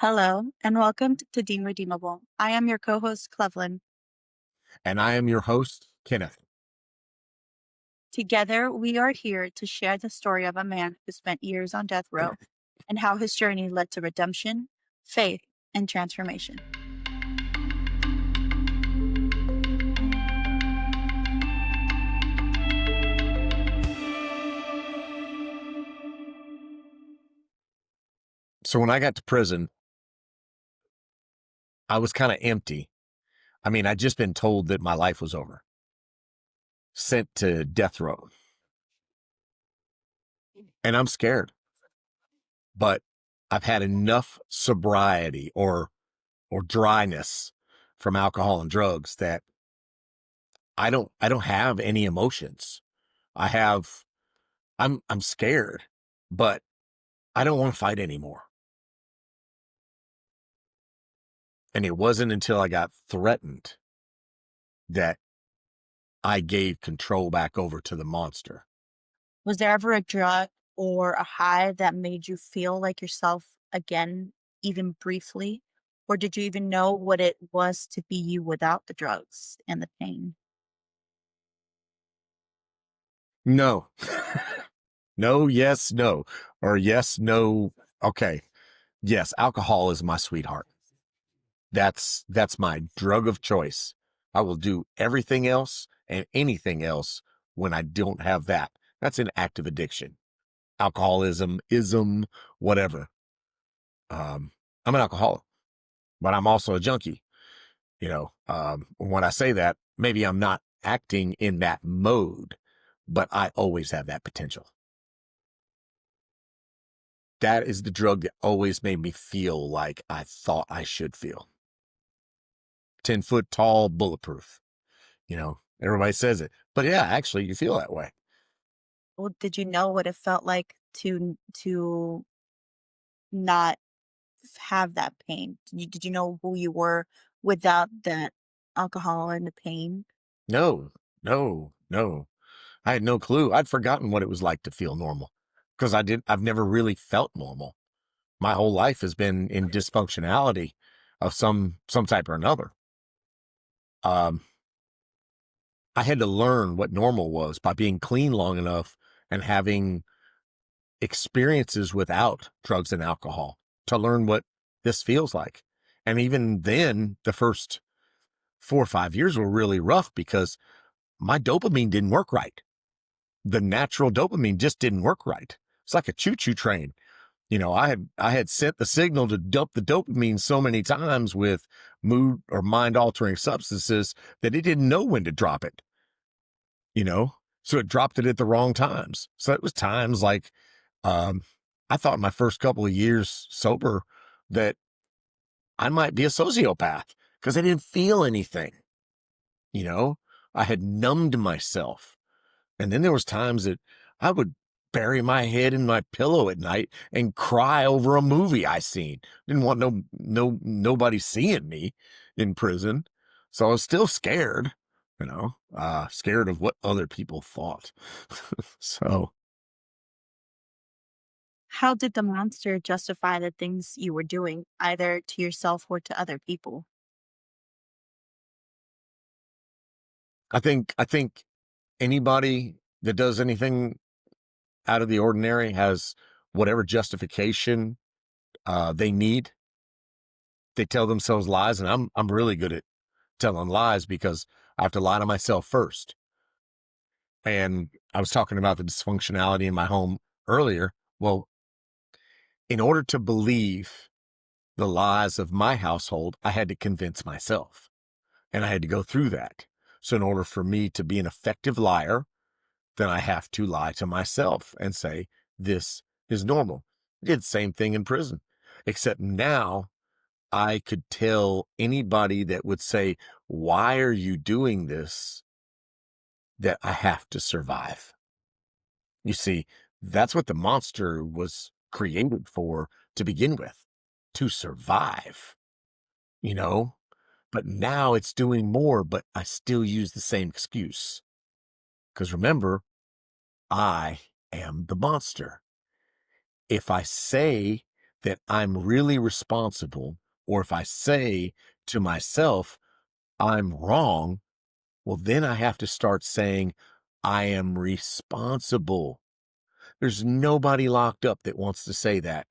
Hello, and welcome to Dean Redeemable. I am your co-host, Cleveland. And I am your host, Kenneth. Together, we are here to share the story of a man who spent years on death row and how his journey led to redemption, faith, and transformation. So when I got to prison, I was kind of empty. I mean, I'd just been told that my life was over, sent to death row. And I'm scared, but I've had enough sobriety or dryness from alcohol and drugs that I don't have any emotions. I have I'm scared, but I don't want to fight anymore. And it wasn't until I got threatened that I gave control back over to the monster. Was there ever a drug or a high that made you feel like yourself again, even briefly? Or did you even know what it was to be you without the drugs and the pain? No. No, yes, no. Or yes, no. Okay. Yes, alcohol is my sweetheart. That's my drug of choice. I will do everything else and anything else when I don't have that. That's an active addiction. Alcoholism, ism, whatever. I'm an alcoholic, but I'm also a junkie. When I say that, maybe I'm not acting in that mode, but I always have that potential. That is the drug that always made me feel like I thought I should feel. 10 foot tall, bulletproof. Everybody says it, but yeah, actually you feel that way. Well, did you know what it felt like to not have that pain? Did you know who you were without that alcohol and the pain? No, no, no. I had no clue. I'd forgotten what it was like to feel normal because I've never really felt normal. My whole life has been in dysfunctionality of some type or another. Um, I had to learn what normal was by being clean long enough and having experiences without drugs and alcohol to learn what this feels like. And even then, the first 4 or 5 years were really rough because my dopamine didn't work right. The natural dopamine just didn't work right. It's like a choo-choo train. I had sent the signal to dump the dopamine so many times with mood or mind altering substances that it didn't know when to drop it, you know? So it dropped it at the wrong times. So it was times like, um, I thought in my first couple of years sober that I might be a sociopath because I didn't feel anything, you know? I had numbed myself. And then there was times that I would bury my head in my pillow at night and cry over a movie I seen. Didn't want nobody seeing me in prison. So I was still scared, scared of what other people thought. So How did the monster justify the things you were doing, either to yourself or to other people? I think anybody that does anything out of the ordinary has whatever justification they need. They tell themselves lies, and I'm really good at telling lies because I have to lie to myself first. And I was talking about the dysfunctionality in my home earlier. Well, in order to believe the lies of my household, I had to convince myself, and I had to go through that. So in order for me to be an effective liar, then I have to lie to myself and say, this is normal. I did the same thing in prison, except now I could tell anybody that would say, why are you doing this? That I have to survive. You see, that's what the monster was created for to begin with, to survive, you know? But now it's doing more, but I still use the same excuse. Because remember, I am the monster. If I say that I'm really responsible, or if I say to myself, I'm wrong, well, then I have to start saying, I am responsible. There's nobody locked up that wants to say that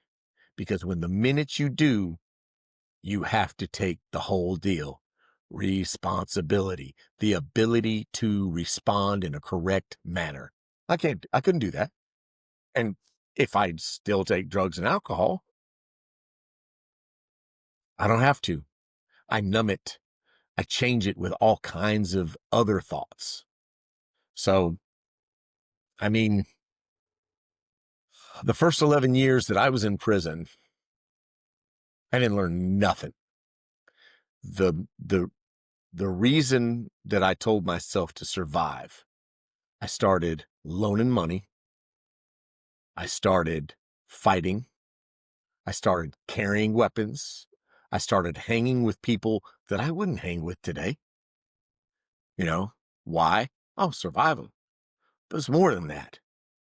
because when the minute you do, you have to take the whole deal. Responsibility, the ability to respond in a correct manner. I couldn't do that. And if I still take drugs and alcohol, I don't have to. I numb it. I change it with all kinds of other thoughts. So, I mean, the first 11 years that I was in prison, I didn't learn nothing. The the the reason that I told myself to survive, I started loaning money, I started fighting, I started carrying weapons, I started hanging with people that I wouldn't hang with today. You know, why? Oh, survival. But it's more than that.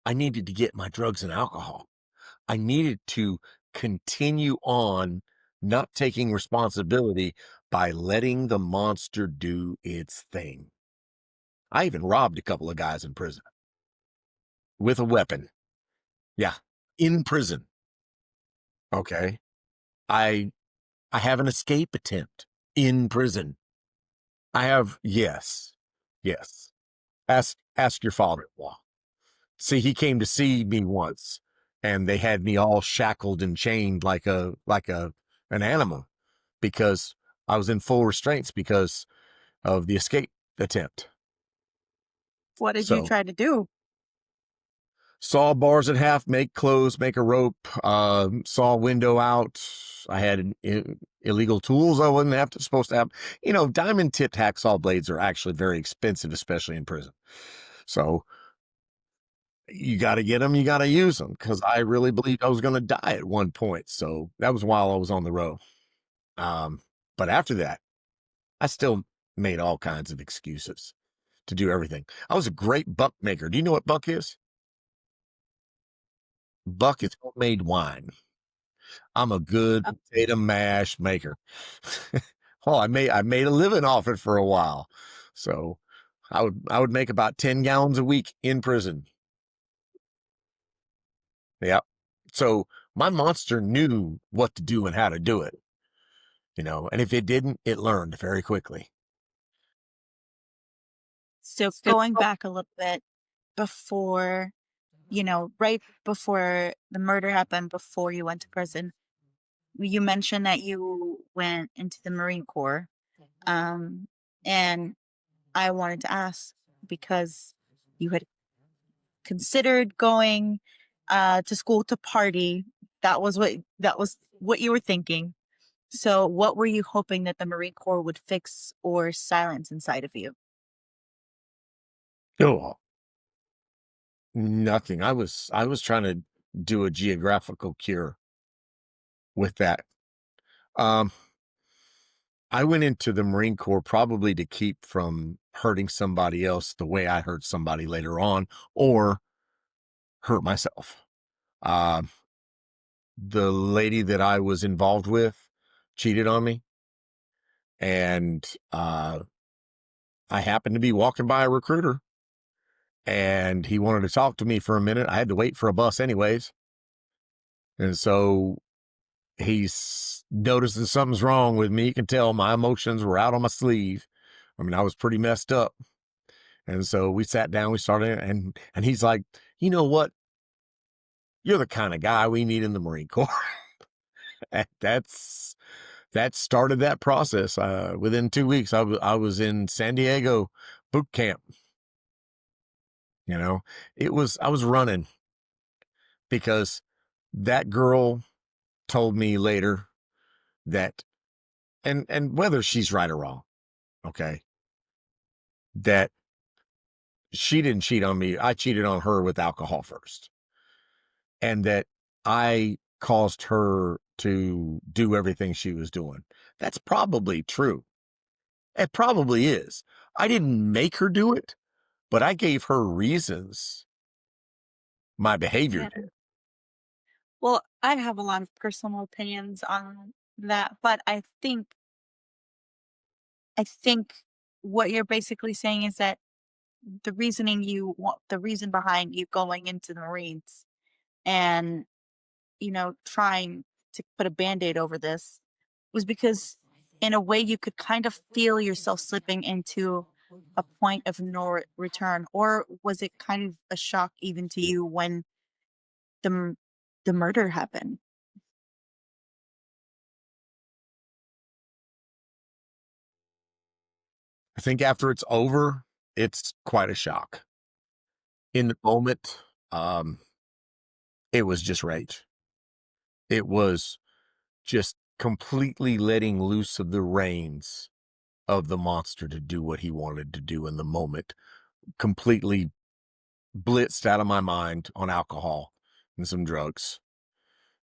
I needed to get my drugs and alcohol. I needed to continue on not taking responsibility by letting the monster do its thing. I even robbed a couple of guys in prison with a weapon. Yeah, in prison. Okay. I I have an escape attempt in prison. I have yes. Yes. Ask your father-in-law. See, he came to see me once and they had me all shackled and chained like a an animal because I was in full restraints because of the escape attempt. What did you So try to do? saw bars in half, make clothes, make a rope, saw a window out. I had illegal tools I wasn't supposed to have. You know, diamond tipped hacksaw blades are actually very expensive, especially in prison. So you got to get them, you got to use them because I really believed I was going to die at one point. So that was while I was on the road. Um, but after that, I still made all kinds of excuses to do everything. I was a great buck maker. Do you know what buck is? Buck is homemade wine. I'm a good Uh, potato mash maker. Oh, I made a living off it for a while. So I would make about 10 gallons a week in prison. Yeah. So my monster knew what to do and how to do it, and if it didn't, it learned very quickly. So going back a little bit before, right before the murder happened, before you went to prison, you mentioned that you went into the Marine Corps. Um, and I wanted to ask because you had considered going to school to party. That was what you were thinking. So what were you hoping that the Marine Corps would fix or silence inside of you? Oh, nothing. I was trying to do a geographical cure with that. Um, I went into the Marine Corps probably to keep from hurting somebody else the way I hurt somebody later on or hurt myself. Uh, the lady that I was involved with cheated on me, and I happened to be walking by a recruiter, and he wanted to talk to me for a minute. I had to wait for a bus anyways, and so he's noticing something's wrong with me. You can tell my emotions were out on my sleeve. I mean, I was pretty messed up. And so we sat down, we started, and he's like, you know what? You're the kind of guy we need in the Marine Corps. And that started that process. Within 2 weeks, I was in San Diego boot camp. You know, I was running because that girl told me later that, and whether she's right or wrong, okay, that she didn't cheat on me. I cheated on her with alcohol first, and that I caused her to do everything she was doing. That's probably true. It probably is. I didn't make her do it, but I gave her reasons. My behavior Yeah. did. Well, I have a lot of personal opinions on that, but I think what you're basically saying is that the reason behind you going into the Marines and, trying to put a Band-Aid over this was because in a way you could kind of feel yourself slipping into a point of no return, or was it kind of a shock even to you when the m the murder happened? I think after it's over, it's quite a shock. In the moment, um, it was just rage. It was just completely letting loose of the reins of the monster to do what he wanted to do in the moment. Completely blitzed out of my mind on alcohol and some drugs.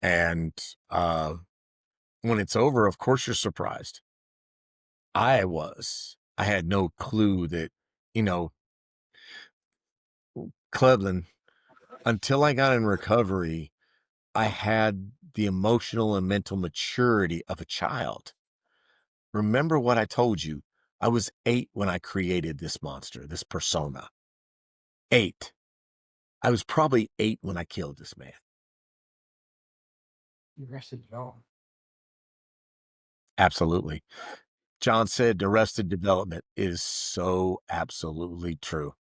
And when it's over, of course you're surprised. I was. I had no clue that, you know, Cleveland, until I got in recovery, I had the emotional and mental maturity of a child. Remember what I told you. I was 8 when I created this monster, this persona. 8. I was probably 8 when I killed this man. Absolutely. John said arrested development is so absolutely true.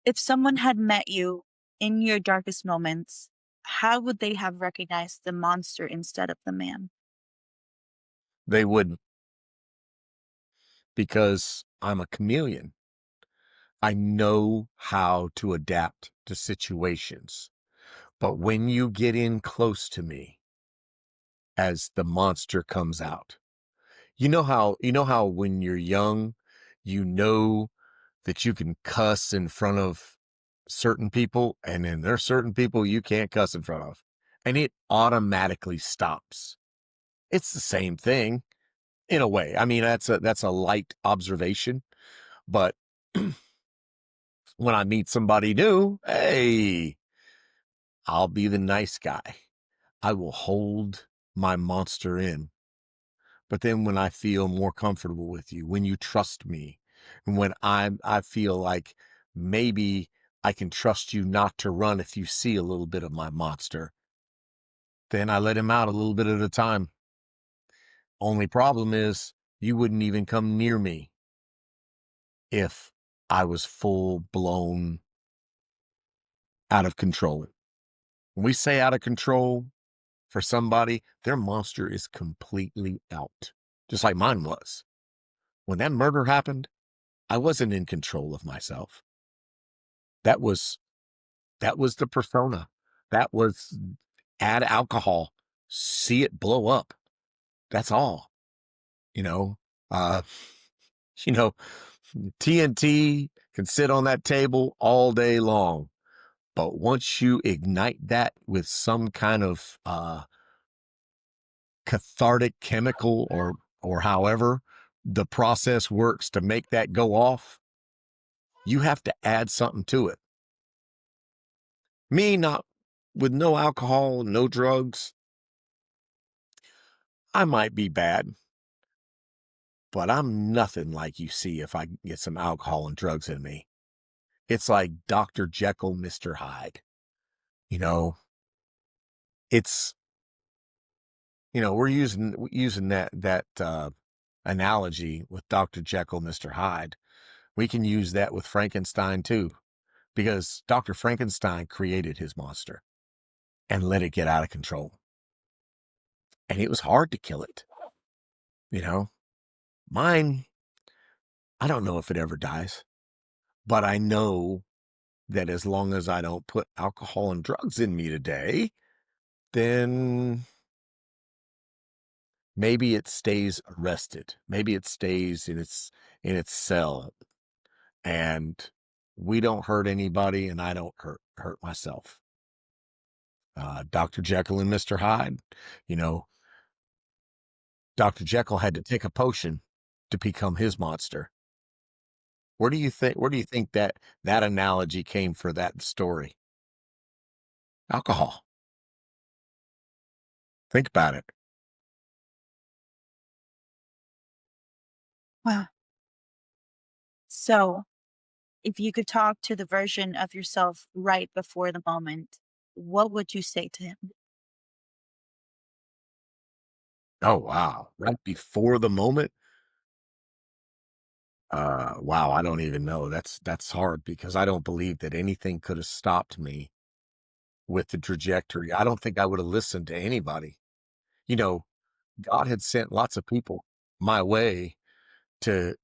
If someone had met you in your darkest moments, how would they have recognized the monster instead of the man? They wouldn't, because I'm a chameleon. I know how to adapt to situations. But when you get in close to me as the monster comes out, you know how when you're young, you know that you can cuss in front of certain people, and then there's certain people you can't cuss in front of, and it automatically stops. It's the same thing in a way. I mean, that's a light observation, but when I meet somebody new, hey, I'll be the nice guy. I will hold my monster in. But then when I feel more comfortable with you, when you trust me, and when I feel like maybe I can trust you not to run if you see a little bit of my monster, then I let him out a little bit at a time. Only problem is you wouldn't even come near me if I was full blown out of control. When we say out of control for somebody, their monster is completely out, just like mine was. When that murder happened, I wasn't in control of myself. That was that was the persona. That was add alcohol, see it blow up. That's all. You know, uh, you know, TNT can sit on that table all day long, but once you ignite that with some kind of cathartic chemical, or however the process works to make that go off, you have to add something to it. Me, not with no alcohol, no drugs, I might be bad, but I'm nothing like you see if I can get some alcohol and drugs in me. It's like Dr. Jekyll, Mr. Hyde. You know, it's we're using that analogy with Dr. Jekyll, Mr. Hyde. We can use that with Frankenstein too, because Dr. Frankenstein created his monster and let it get out of control. And it was hard to kill it, you know. Mine, I don't know if it ever dies, but I know that as long as I don't put alcohol and drugs in me today, then maybe it stays arrested. Maybe it stays in its cell, and we don't hurt anybody, and I don't hurt myself. Dr. Jekyll and Mr. Hyde, you know, Dr. Jekyll had to take a potion to become his monster. Where do you think that analogy came for that story? Alcohol. Think about it. Wow. So, if you could talk to the version of yourself right before the moment, what would you say to him? Oh, wow. Right before the moment? Wow, I don't even know. That's hard because I don't believe that anything could have stopped me with the trajectory. I don't think I would have listened to anybody. You know, God had sent lots of people my way to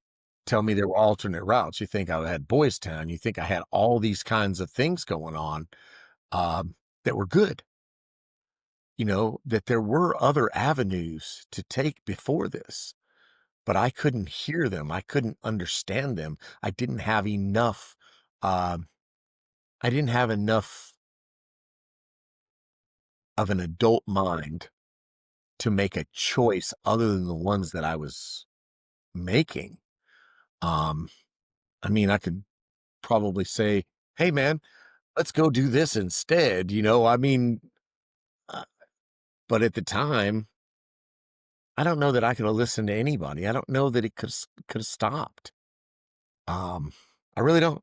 tell me there were alternate routes. You think I had Boys Town, you think I had all these kinds of things going on that were good, that there were other avenues to take before this, but I couldn't hear them. I couldn't understand them. Um, I didn't have enough of an adult mind to make a choice other than the ones that I was making. Um, I mean, I could probably say, "Hey, man, let's go do this instead." I mean, uh, but at the time, I don't know that I could have listened to anybody. I don't know that it could have stopped. Um, I really don't.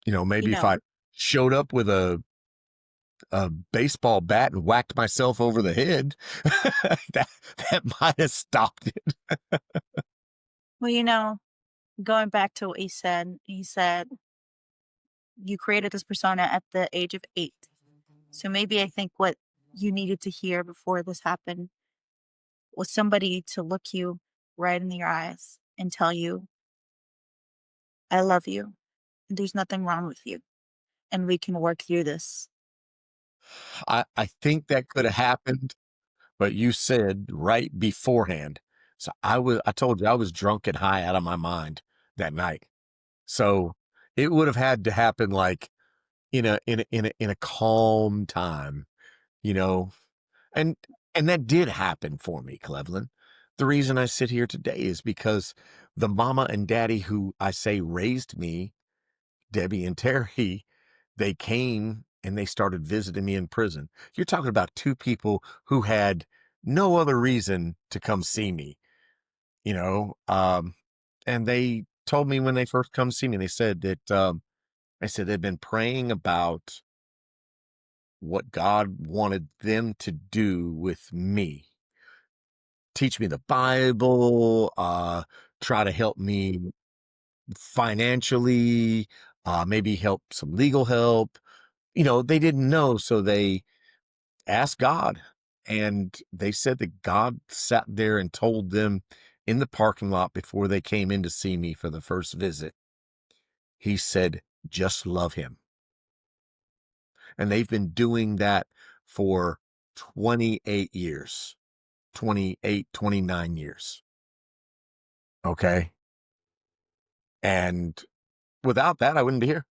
You Maybe if know, I showed up with a baseball bat and whacked myself over the head, that that might have stopped it. well, going back to what he said you created this persona at the age of 8. So maybe I think what you needed to hear before this happened was somebody to look you right in your eyes and tell you, I love you. There's nothing wrong with you. And we can work through this. I think that could have happened, but you said right beforehand. So I told you I was drunk and high out of my mind that night. So it would have had to happen like in a calm time, you know. And and that did happen for me, Cleveland. The reason I sit here today is because the mama and daddy who I say raised me, Debbie and Terry, they came and they started visiting me in prison. You're talking about two people who had no other reason to come see me, you know. And they told me when they first come see me, they said that I said they've been praying about what God wanted them to do with me. Teach me the Bible, try to help me financially, maybe help some legal help. They didn't know, so they asked God. And they said that God sat there and told them in the parking lot before they came in to see me for the first visit. He said, just love him. And they've been doing that for 28 years, 28, 29 years. Okay. And without that, I wouldn't be here.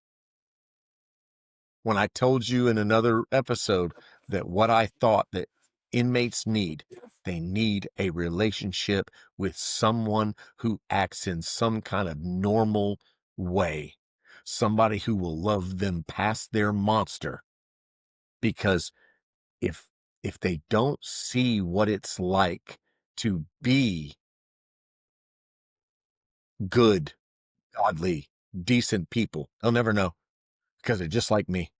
When I told you in another episode that what I thought that inmates need, they need a relationship with someone who acts in some kind of normal way, somebody who will love them past their monster. Because if if they don't see what it's like to be good, godly, decent people, they'll never know because they're just like me.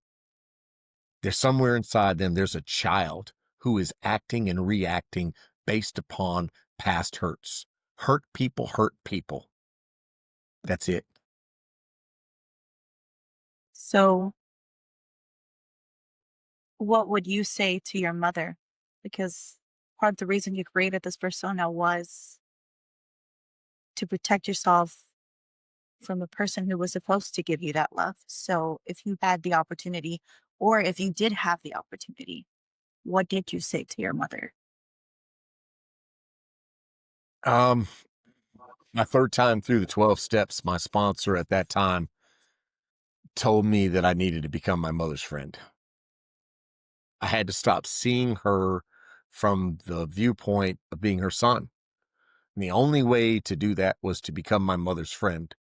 There's somewhere inside them, there's a child who is acting and reacting based upon past hurts. Hurt people hurt people. That's it. So, what would you say to your mother? Because part of the reason you created this persona was to protect yourself from a person who was supposed to give you that love. So, if you had the opportunity, or if you did have the opportunity, what did you say to your mother? Um, my third time through the 12 steps, my sponsor at that time told me that I needed to become my mother's friend. I had to stop seeing her from the viewpoint of being her son. And the only way to do that was to become my mother's friend.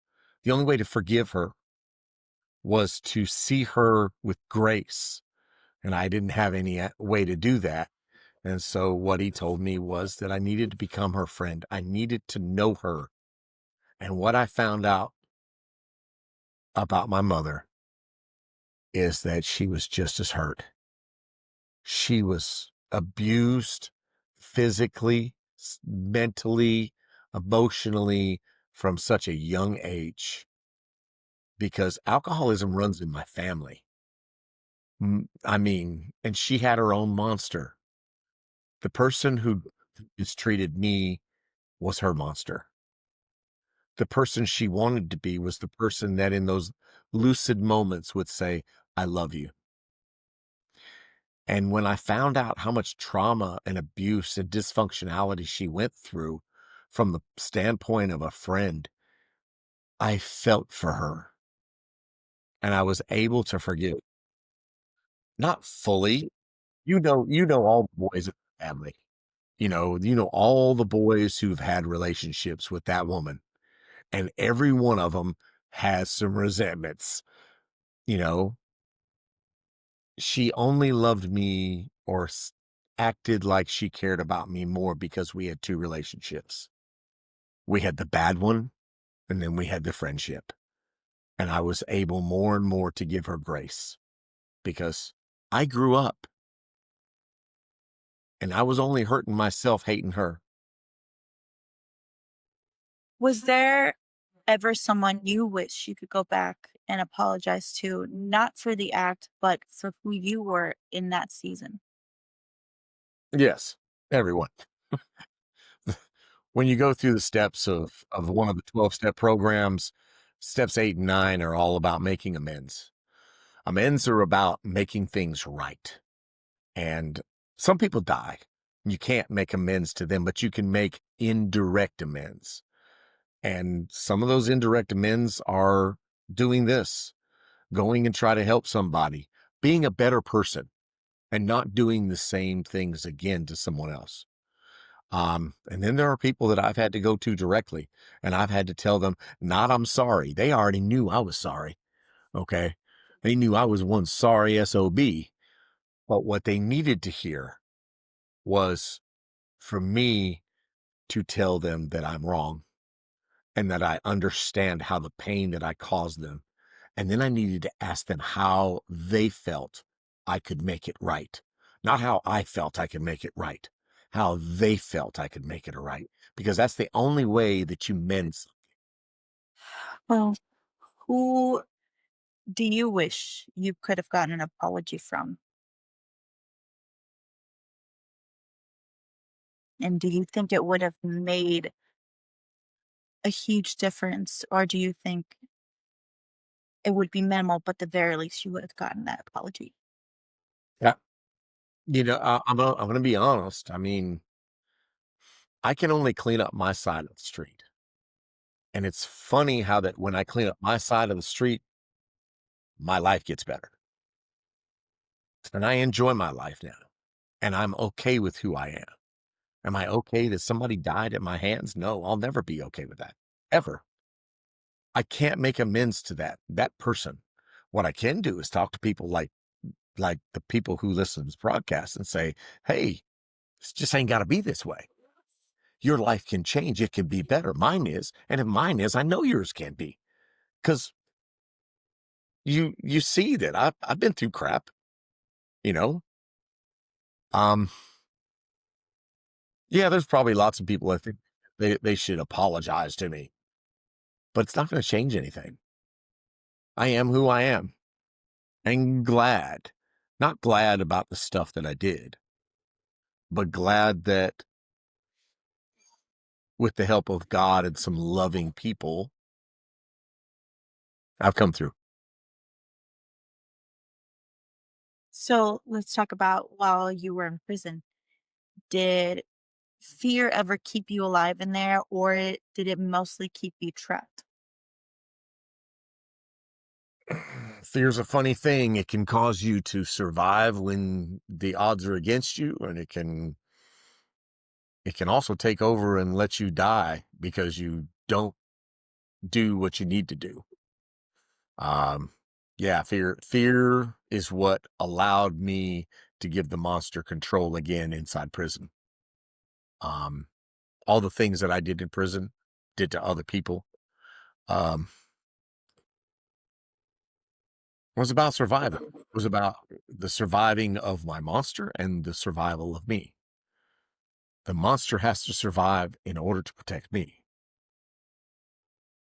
The only way to forgive her was to see her with grace, and I didn't have any way to do that. And so what he told me was that I needed to become her friend. I needed to know her. And what I found out about my mother is that she was just as hurt. She was abused physically, mentally, emotionally from such a young age because alcoholism runs in my family. I mean, and she had her own monster. The person who mistreated me was her monster. The person she wanted to be was the person that in those lucid moments would say, I love you. And when I found out how much trauma and abuse and dysfunctionality she went through from the standpoint of a friend, I felt for her and I was able to forgive. Not fully. You know all the boys in the family. You know all the boys who've had relationships with that woman, and every one of them has some resentments. You know, she only loved me or acted like she cared about me more because we had two relationships. We had the bad one, and then we had the friendship. And I was able more and more to give her grace because I grew up and I was only hurting myself hating her. Was there ever someone you wish you could go back and apologize to, not for the act, but for who you were in that season? Yes, everyone. When you go through the steps of one of the 12-step programs, steps 8 and 9 are all about making amends. Amends are about making things right. And some people die. You can't make amends to them, but you can make indirect amends. And some of those indirect amends are doing this, going and try to help somebody, being a better person and not doing the same things again to someone else. And then there are people that I've had to go to directly and I've had to tell them, not I'm sorry. They already knew I was sorry. Okay. They knew I was one sorry SOB. But what they needed to hear was for me to tell them that I'm wrong and that I understand how the pain that I caused them. And then I needed to ask them how they felt I could make it right. Not how I felt I could make it right, how they felt I could make it right. Because that's the only way that you mend. Well, who do you wish you could have gotten an apology from? And do you think it would have made a huge difference, or do you think it would be minimal, but the very least you would have gotten that apology? Yeah. I'm going to be honest. I mean, I can only clean up my side of the street. And it's funny how that when I clean up my side of the street, my life gets better. And I enjoy my life now. And I'm okay with who I am. Am I okay that somebody died at my hands? No, I'll never be okay with that. Ever. I can't make amends to that person. What I can do is talk to people like the people who listen to this broadcast and say, hey, this just ain't gotta be this way. Your life can change. It can be better. Mine is. And if mine is, I know yours can be. Because you see that I've been through crap, you know. Um, yeah, there's probably lots of people I think they should apologize to me, but it's not gonna change anything. I am who I am. And glad, not glad about the stuff that I did, but glad that with the help of God and some loving people, I've come through. So let's talk about while you were in prison. Did fear ever keep you alive in there, or did it mostly keep you trapped? Fear's a funny thing. It can cause you to survive when the odds are against you, and it can also take over and let you die because you don't do what you need to do. Um, Yeah, fear is what allowed me to give the monster control again inside prison. Um, all the things that I did in prison, did to other people, um, was about surviving. Was about the surviving of my monster and the survival of me. The monster has to survive in order to protect me.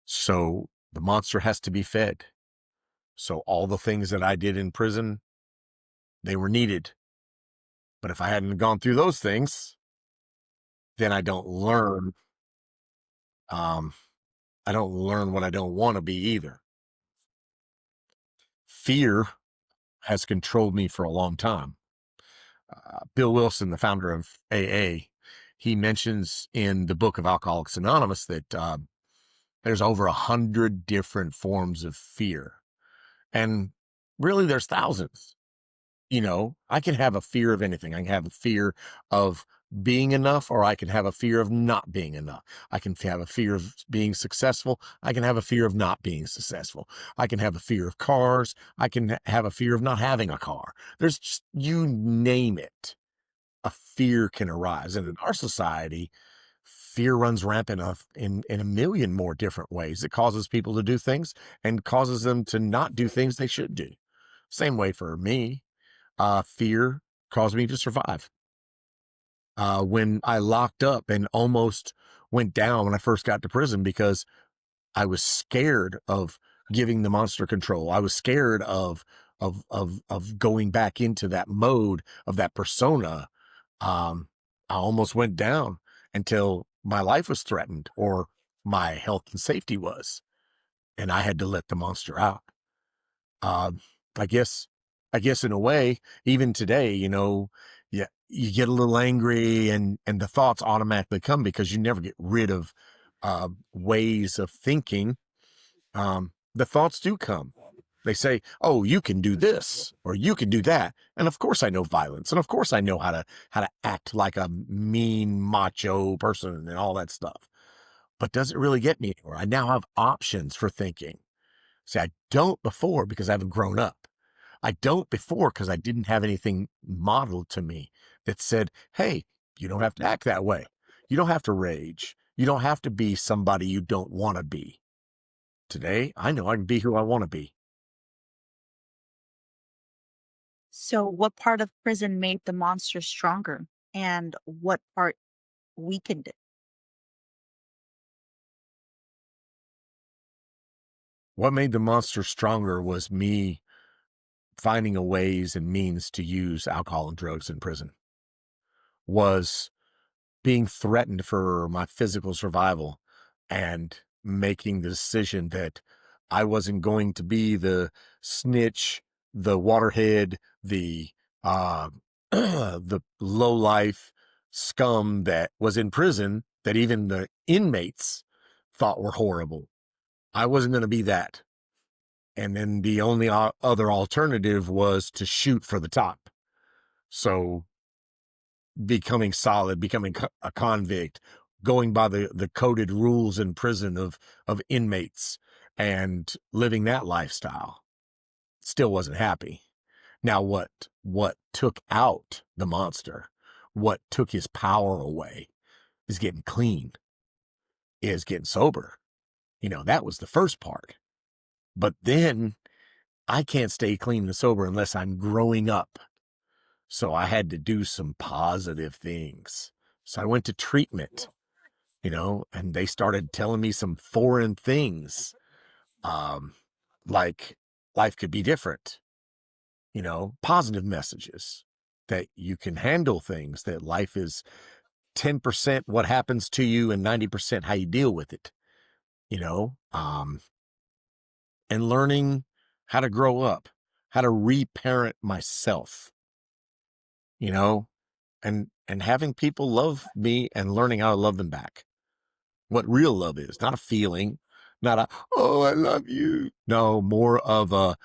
So the monster has to be fed. So all the things that I did in prison, they were needed. But if I hadn't gone through those things, then um, I don't learn what I don't want to be either. Fear has controlled me for a long time. Bill Wilson, the founder of AA, he mentions in the book of Alcoholics Anonymous that there's over 100 different forms of fear. And really, there's thousands. I can have a fear of anything. I can have a fear of being enough, or I can have a fear of not being enough. I can have a fear of being successful. I can have a fear of not being successful. I can have a fear of cars. I can have a fear of not having a car. There's just, you name it, a fear can arise. And in our society, fear runs rampant in a million more different ways. It causes people to do things and causes them to not do things they should do. Same way for me, fear caused me to survive. When I locked up and almost went down when I first got to prison because I was scared of giving the monster control. I was scared of going back into that mode of that persona. I almost went down until my life was threatened or my health and safety was, and I had to let the monster out. Um, I guess, I guess in a way, even today, yeah, you get a little angry and the thoughts automatically come because you never get rid of ways of thinking. The thoughts do come. They say, "Oh, you can do this or you can do that," and of course, I know violence, and of course, I know how to act like a mean macho person and all that stuff. But does it really get me anywhere? I now have options for thinking. See, I don't before because I haven't grown up. I don't before because I didn't have anything modeled to me that said, "Hey, you don't have to act that way. You don't have to rage. You don't have to be somebody you don't want to be." Today, I know I can be who I want to be. So, what part of prison made the monster stronger, and what part weakened it? What made the monster stronger was me finding a ways and means to use alcohol and drugs in prison, was being threatened for my physical survival and making the decision that I wasn't going to be the snitch, the waterhead, the uh, the low life scum that was in prison that even the inmates thought were horrible. I wasn't going to be that. And then the only other alternative was to shoot for the top. So becoming solid, becoming a convict, going by the coded rules in prison of inmates and living that lifestyle. Still wasn't happy. Now what took out the monster, what took his power away is getting clean, is getting sober. That was the first part. But then I can't stay clean and sober unless I'm growing up. So I had to do some positive things. So I went to treatment, and they started telling me some foreign things, um, like life could be different, positive messages that you can handle things, that life is 10% what happens to you and 90% how you deal with it, and learning how to grow up, how to reparent myself, you know, and having people love me and learning how to love them back. What real love is, not a feeling, not a, "Oh, I love you." No, more of a,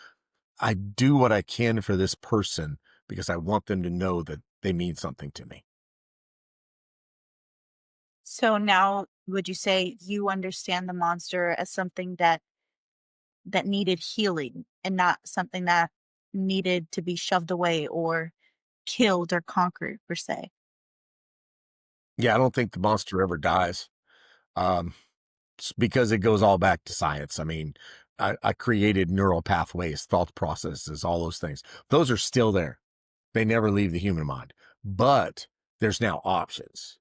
I do what I can for this person because I want them to know that they mean something to me. So now, would you say you understand the monster as something that that needed healing and not something that needed to be shoved away or killed or conquered per se. Yeah, I don't think the monster ever dies. Um, because it goes all back to science. I mean, I created neural pathways, thought processes, all those things. Those are still there. They never leave the human mind, but there's now options.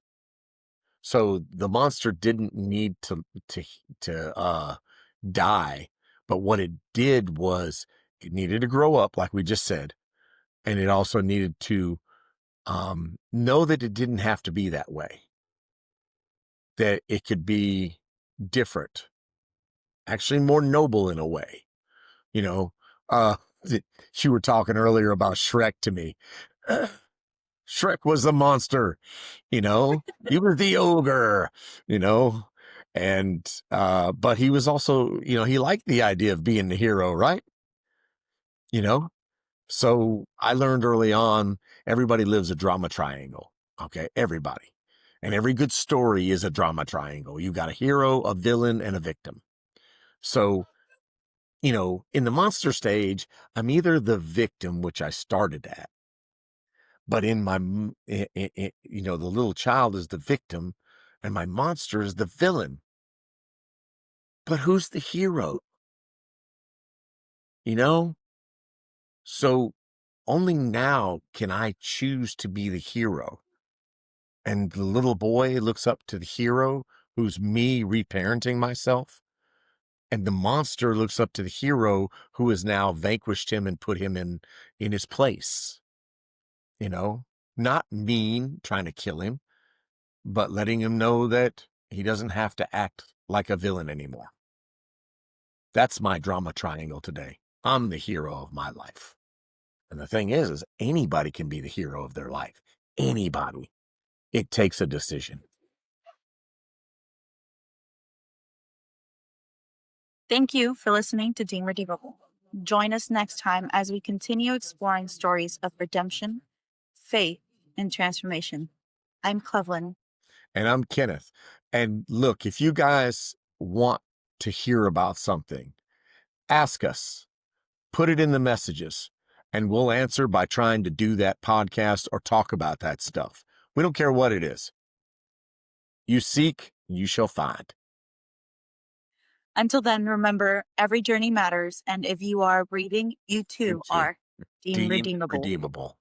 So the monster didn't need to die, but what it did was it needed to grow up, like we just said, and it also needed to know that it didn't have to be that way, that it could be different, actually more noble in a way. You know, uh, you were talking earlier about Shrek to me. Shrek was the monster, you were the ogre, you know, but he was also, he liked the idea of being the hero, right? You know, so I learned early on, everybody lives a drama triangle. Okay. Everybody. And every good story is a drama triangle. You got a hero, a villain, and a victim. So, in the monster stage, I'm either the victim, which I started at, but in the little child is the victim and my monster is the villain. But who's the hero? You know? So only now can I choose to be the hero. And the little boy looks up to the hero, who's me reparenting myself. And the monster looks up to the hero, who has now vanquished him and put him in his place. Not mean, trying to kill him, but letting him know that he doesn't have to act like a villain anymore. That's my drama triangle today. I'm the hero of my life. And the thing is anybody can be the hero of their life. Anybody. It takes a decision. Thank you for listening to Dean Redeemable. Join us next time as we continue exploring stories of redemption, faith, and transformation. I'm Cleveland. And I'm Kenneth. And look, if you guys want to hear about something, ask us, put it in the messages, and we'll answer by trying to do that podcast or talk about that stuff. We don't care what it is. You seek, you shall find. Until then, remember every journey matters, and if you are breathing, you too are deemed Deemed redeemable. redeemable.